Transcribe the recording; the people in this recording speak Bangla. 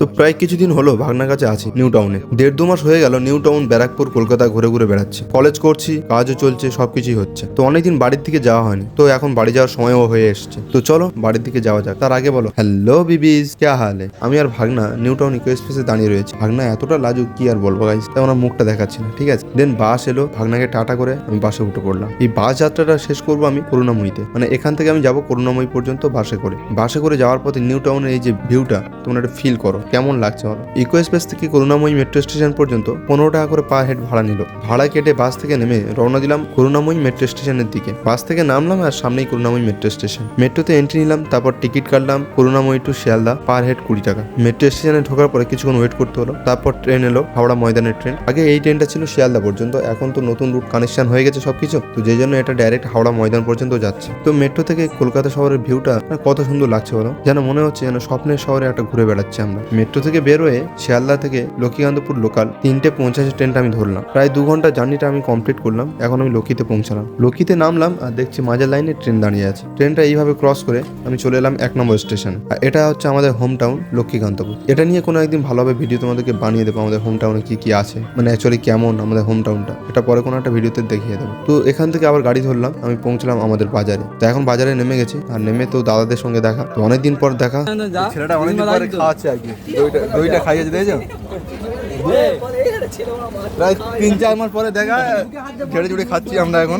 তো প্রায় কিছুদিন হলো ভাগনার কাছে আছি নিউ টাউনে। 1.5-2 মাস হয়ে গেল নিউ টাউন, ব্যারাকপুর, কলকাতা ঘুরে ঘুরে বেড়াচ্ছি। কলেজ করছি, কাজও চলছে, সবকিছুই হচ্ছে। তো অনেকদিন বাড়ির দিকে যাওয়া হয়নি, তো এখন বাড়ি যাওয়ার সময়ও হয়ে এসছে। তো চলো বাড়ির দিকে যাওয়া যাক। তার আগে বলো হ্যালো বিবিজ, ক্যা হাল है? আমি আর ভাগনা নিউ টাউন ইকো এক্সপ্রেসে দাঁড়িয়ে রয়েছে। ভাগনা এতটা লাজুক কি আর বলবো গাইস, তাই ওনার মুখটা দেখাচ্ছি না, ঠিক আছে? দেন বাস এলো, ভাগনাকে টাটা করে আমি বাসে উঠে পড়লাম। এই বাস যাত্রাটা শেষ করবো আমি করুণাময়ীতে, মানে এখান থেকে আমি যাবো করুণাময়ী পর্যন্ত বাসে করে যাওয়ার পথে নিউ টাউনের এই যে ভিউটা তোমরা একটা ফিল করো, কেমন লাগছে বলো। ইকো এক্সপ্রেস থেকে করুণাময়ী মেট্রো স্টেশন পর্যন্ত 15 টাকা করে পার হেড ভাড়া নিল। ভাড়া কেটে বাস থেকে নেমে রওনা দিলাম করুণাময়ী মেট্রো স্টেশনের দিকে। বাস থেকে নামলাম আর সামনেই করুণাময়ী মেট্রো স্টেশন। মেট্রোতে এন্ট্রি নিলাম, তারপর টিকিট কাটলাম। করুণাময়ী টু শিয়ালদা, পার হেড 20 টাকা। মেট্রো স্টেশনে ঢোকার পরে কিছুক্ষণ ওয়েট করতে হলো, তারপর ট্রেন এলো, হাওড়া ময়দানের ট্রেন। আগে এই ট্রেনটা ছিল শিয়ালদা পর্যন্ত, এখন তো নতুন রুট কানেকশন হয়ে গেছে সবকিছু, তো যে জন্য এটা ডাইরেক্ট হাওড়া ময়দান পর্যন্ত যাচ্ছে। তো মেট্রো থেকে কলকাতা শহরের ভিউটা কত সুন্দর লাগছে বলো, যেন মনে হচ্ছে যেন স্বপ্নের শহরে একটা ঘুরে বেড়াচ্ছি আমরা। মেট্রো থেকে বের হয়ে শিয়ালদা থেকে লক্ষ্মীকান্তপুর লোকাল 3:50 ট্রেনটা আমি ধরলাম। প্রায় 2 ঘন্টা জার্নিটা আমি কমপ্লিট করলাম। এখন আমি লক্ষ্মীতে পৌঁছালাম। লক্ষ্মীতে নামলাম আর দেখছি মাঝের লাইনে ট্রেন দাঁড়িয়ে আছে। ট্রেনটা এইভাবে ক্রস করে আমি চলে এলাম 1 নম্বর স্টেশন। আর এটা হচ্ছে আমাদের হোম টাউন লক্ষ্মীকান্তপুর। এটা নিয়ে কোনো একদিন ভালোভাবে ভিডিও তোমাদেরকে বানিয়ে দেবো, আমাদের হোম টাউনে কি কি আছে, মানে অ্যাকচুয়ালি কেমন আমাদের হোম টাউনটা, এটা পরে কোনো একটা ভিডিওতে দেখিয়ে দেবো। তো এখান থেকে আবার গাড়ি ধরলাম, আমি পৌঁছলাম আমাদের বাজারে। তো এখন বাজারে নেমে গেছি, আর নেমে তো দাদাদের সঙ্গে দেখা, তো অনেকদিন পর দেখা। ছেলেটা অনেকদিন পরে খাওয়াচ্ছে আর কি, দইটা খাইয়েছে, দেখেছো? প্রায় 3-4 মাস পরে দেখা, ঝেড়ে ঝুড়ে খাচ্ছি আমরা এখন।